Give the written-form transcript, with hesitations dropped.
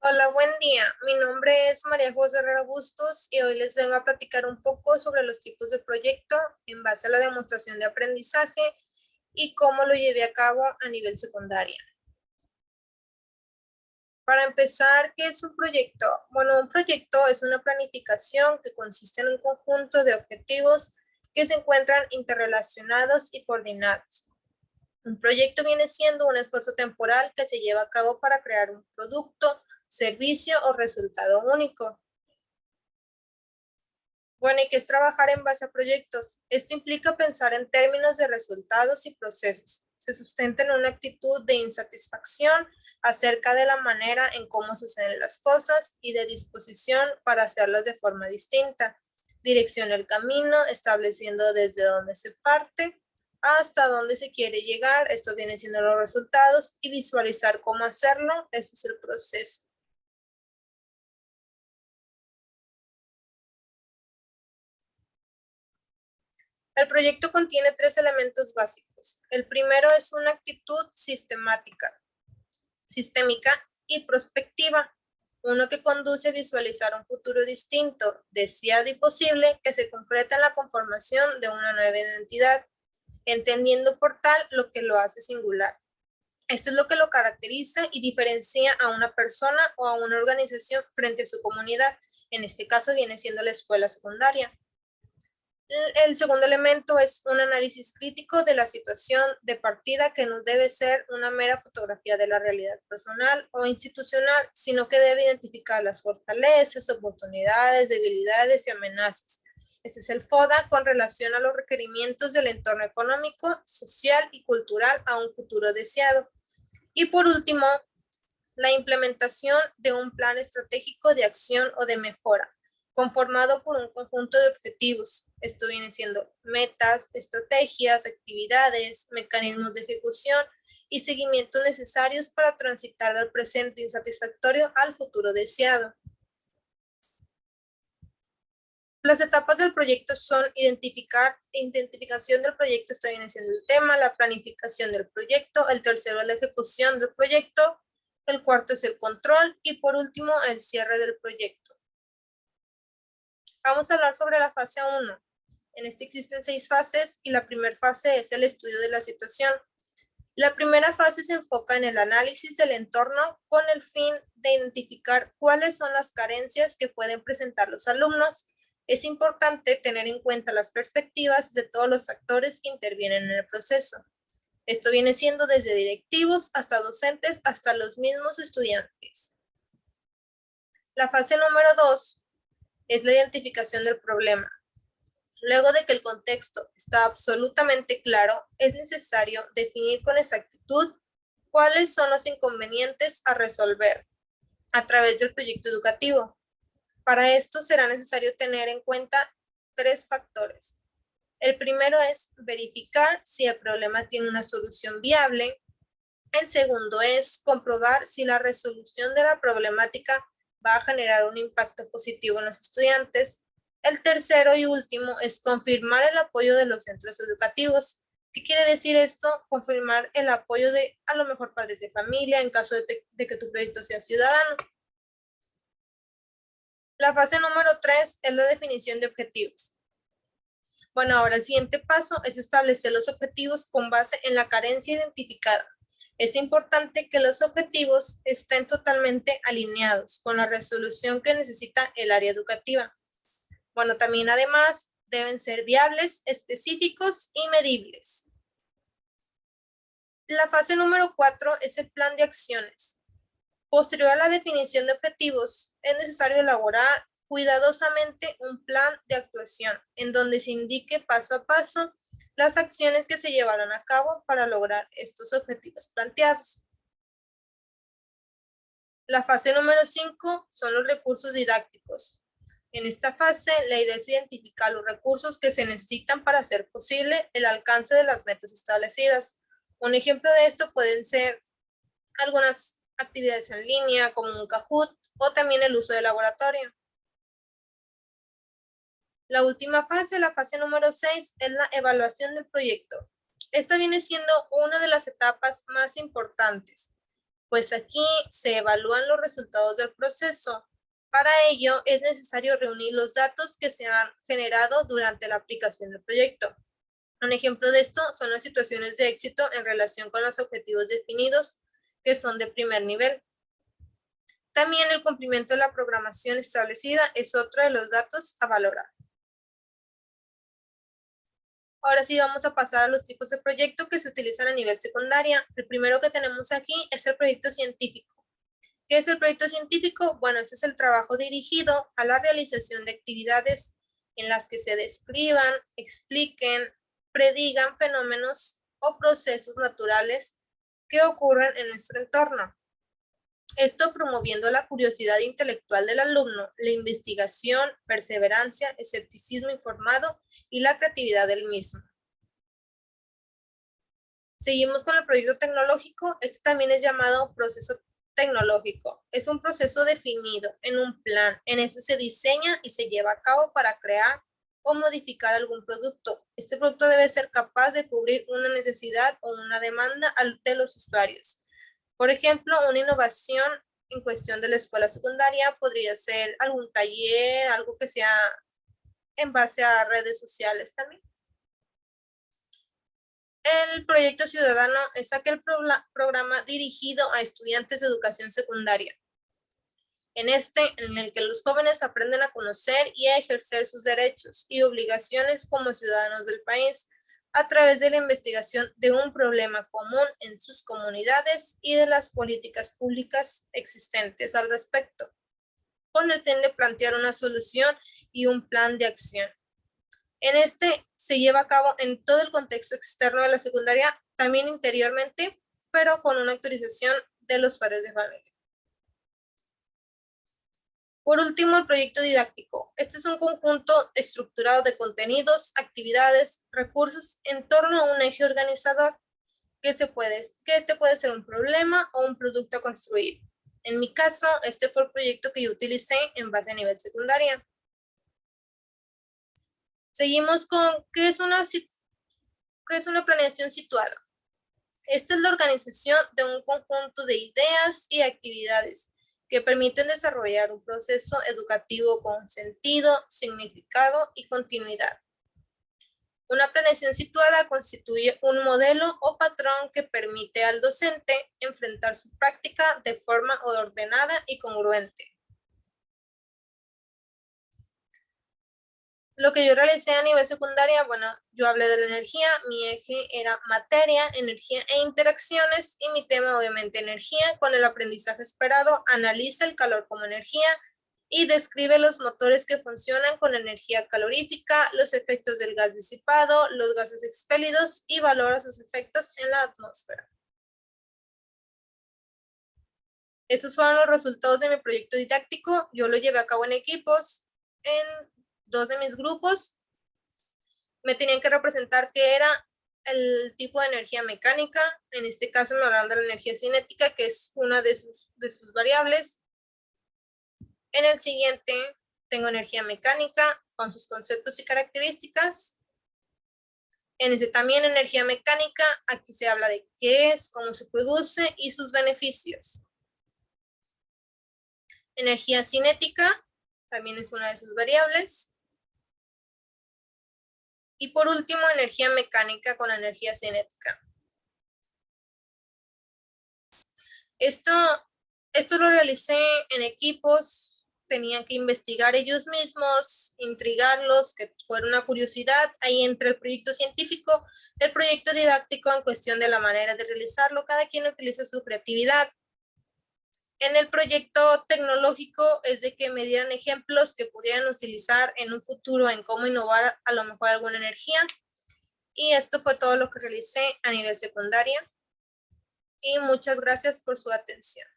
Hola, buen día. Mi nombre es María José Herrera Bustos y hoy les vengo a platicar un poco sobre los tipos de proyecto en base a la demostración de aprendizaje y cómo lo llevé a cabo a nivel secundaria. Para empezar, ¿qué es un proyecto? Bueno, un proyecto es una planificación que consiste en un conjunto de objetivos que se encuentran interrelacionados y coordinados. Un proyecto viene siendo un esfuerzo temporal que se lleva a cabo para crear un producto, servicio o resultado único. Bueno, ¿y qué es trabajar en base a proyectos? Esto implica pensar en términos de resultados y procesos. Se sustenta en una actitud de insatisfacción acerca de la manera en cómo suceden las cosas y de disposición para hacerlas de forma distinta. Direcciona el camino, estableciendo desde dónde se parte hasta dónde se quiere llegar. Esto viene siendo los resultados y visualizar cómo hacerlo. Ese es el proceso. El proyecto contiene tres elementos básicos. El primero es una actitud sistémica y prospectiva, uno que conduce a visualizar un futuro distinto, deseado y posible, que se concreta en la conformación de una nueva identidad, entendiendo por tal lo que lo hace singular. Esto es lo que lo caracteriza y diferencia a una persona o a una organización frente a su comunidad. En este caso viene siendo la escuela secundaria. El segundo elemento es un análisis crítico de la situación de partida que no debe ser una mera fotografía de la realidad personal o institucional, sino que debe identificar las fortalezas, oportunidades, debilidades y amenazas. Este es el FODA con relación a los requerimientos del entorno económico, social y cultural a un futuro deseado. Y por último, la implementación de un plan estratégico de acción o de mejora, conformado por un conjunto de objetivos. Esto viene siendo metas, estrategias, actividades, mecanismos de ejecución y seguimiento necesarios para transitar del presente insatisfactorio al futuro deseado. Las etapas del proyecto son identificación del proyecto, esto viene siendo el tema, la planificación del proyecto, el tercero es la ejecución del proyecto, el cuarto es el control y por último el cierre del proyecto. Vamos a hablar sobre la fase 1. En este existen 6 fases y la primera fase es el estudio de la situación. La primera fase se enfoca en el análisis del entorno con el fin de identificar cuáles son las carencias que pueden presentar los alumnos. Es importante tener en cuenta las perspectivas de todos los actores que intervienen en el proceso. Esto viene siendo desde directivos hasta docentes hasta los mismos estudiantes. La fase número 2 es la identificación del problema. Luego de que el contexto está absolutamente claro, es necesario definir con exactitud cuáles son los inconvenientes a resolver a través del proyecto educativo. Para esto será necesario tener en cuenta 3 factores. El primero es verificar si el problema tiene una solución viable. El segundo es comprobar si la resolución de la problemática va a generar un impacto positivo en los estudiantes. El tercero y último es confirmar el apoyo de los centros educativos. ¿Qué quiere decir esto? Confirmar el apoyo de a lo mejor padres de familia en caso de que tu proyecto sea ciudadano. La fase número 3 es la definición de objetivos. Bueno, ahora el siguiente paso es establecer los objetivos con base en la carencia identificada. Es importante que los objetivos estén totalmente alineados con la resolución que necesita el área educativa. Bueno, también además deben ser viables, específicos y medibles. La fase número 4 es el plan de acciones. Posterior a la definición de objetivos, es necesario elaborar cuidadosamente un plan de actuación en donde se indique paso a paso las acciones que se llevarán a cabo para lograr estos objetivos planteados. La fase número 5 son los recursos didácticos. En esta fase, la idea es identificar los recursos que se necesitan para hacer posible el alcance de las metas establecidas. Un ejemplo de esto pueden ser algunas actividades en línea como un Kahoot o también el uso de laboratorio. La última fase, la fase número 6, es la evaluación del proyecto. Esta viene siendo una de las etapas más importantes. pues aquí se evalúan los resultados del proceso. Para ello es necesario reunir los datos que se han generado durante la aplicación del proyecto. Un ejemplo de esto son las situaciones de éxito en relación con los objetivos definidos, que son de primer nivel. También el cumplimiento de la programación establecida es otro de los datos a valorar. Ahora sí vamos a pasar a los tipos de proyecto que se utilizan a nivel secundaria. El primero que tenemos aquí es el proyecto científico. ¿Qué es el proyecto científico? Bueno, ese es el trabajo dirigido a la realización de actividades en las que se describan, expliquen, predigan fenómenos o procesos naturales que ocurren en nuestro entorno. Esto promoviendo la curiosidad intelectual del alumno, la investigación, perseverancia, escepticismo informado y la creatividad del mismo. Seguimos con el proyecto tecnológico. Este también es llamado proceso tecnológico. Es un proceso definido en un plan. En ese se diseña y se lleva a cabo para crear o modificar algún producto. Este producto debe ser capaz de cubrir una necesidad o una demanda de los usuarios. Por ejemplo, una innovación en cuestión de la escuela secundaria podría ser algún taller, algo que sea en base a redes sociales también. El proyecto ciudadano es aquel programa dirigido a estudiantes de educación secundaria. En el que los jóvenes aprenden a conocer y a ejercer sus derechos y obligaciones como ciudadanos del país, a través de la investigación de un problema común en sus comunidades y de las políticas públicas existentes al respecto, con el fin de plantear una solución y un plan de acción. En este se lleva a cabo en todo el contexto externo de la secundaria, también interiormente, pero con una autorización de los padres de familia. Por último, el proyecto didáctico. Este es un conjunto estructurado de contenidos, actividades, recursos en torno a un eje organizador que este puede ser un problema o un producto a construir. En mi caso, este fue el proyecto que yo utilicé en base a nivel secundaria. Seguimos con ¿qué es una planeación situada? Esta es la organización de un conjunto de ideas y actividades que permiten desarrollar un proceso educativo con sentido, significado y continuidad. Una planeación situada constituye un modelo o patrón que permite al docente enfrentar su práctica de forma ordenada y congruente. Lo que yo realicé a nivel secundaria, bueno, yo hablé de la energía, mi eje era materia, energía e interacciones, y mi tema obviamente energía. Con el aprendizaje esperado, analiza el calor como energía y describe los motores que funcionan con energía calorífica, los efectos del gas disipado, los gases expelidos y valora sus efectos en la atmósfera. Estos fueron los resultados de mi proyecto didáctico. Yo lo llevé a cabo en equipos, en 2 de mis grupos. Me tenían que representar qué era el tipo de energía mecánica. En este caso me hablaron de la energía cinética, que es una de sus variables. En el siguiente tengo energía mecánica con sus conceptos y características. En ese también energía mecánica, aquí se habla de qué es, cómo se produce y sus beneficios. Energía cinética también es una de sus variables. Y por último, energía mecánica con energía cinética. Esto lo realicé en equipos, tenían que investigar ellos mismos, intrigarlos, que fuera una curiosidad. Ahí entra el proyecto científico, el proyecto didáctico en cuestión de la manera de realizarlo. Cada quien utiliza su creatividad. En el proyecto tecnológico es de que me dieran ejemplos que pudieran utilizar en un futuro en cómo innovar a lo mejor alguna energía. Y esto fue todo lo que realicé a nivel secundaria. Y muchas gracias por su atención.